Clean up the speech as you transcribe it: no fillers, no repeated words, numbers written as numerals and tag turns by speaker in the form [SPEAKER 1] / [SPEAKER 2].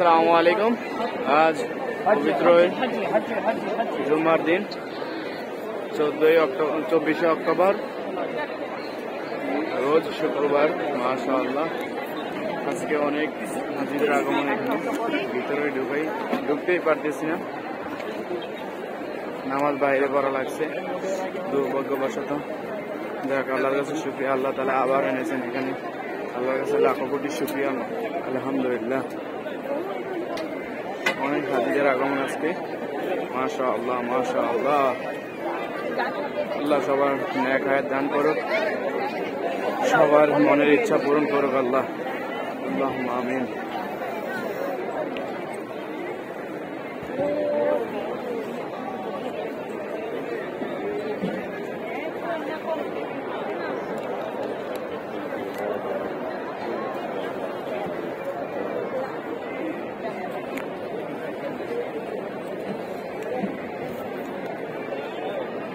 [SPEAKER 1] আসসালামু আলাইকুম। আজ পবিত্র জুমার দিন 24শে অক্টোবর, রোজ শুক্রবার। মাশাআল্লাহ, আজকে অনেক হাজিদের আগমন। এখানে ভিতরে ঢুকতেই পারতেছি না, নামাজ বাইরে পড়া লাগছে দুর্ভাগ্যবশত। যাক, আল্লাহর কাছে শুকরিয়া, আল্লাহ তাআলা আবার এনেছেন এখানে। আল্লাহর কাছে লাখো কোটি শুকরিয়া, আলহামদুলিল্লাহ। অনেক হাজিদের আগমন আজকে, মাশাআল্লাহ মাশাআল্লাহ। আল্লাহ সবার নেক হায়াত দান করুক, সবার মনের ইচ্ছা পূরণ করুক আল্লাহ, আল্লাহুম্মা আমিন।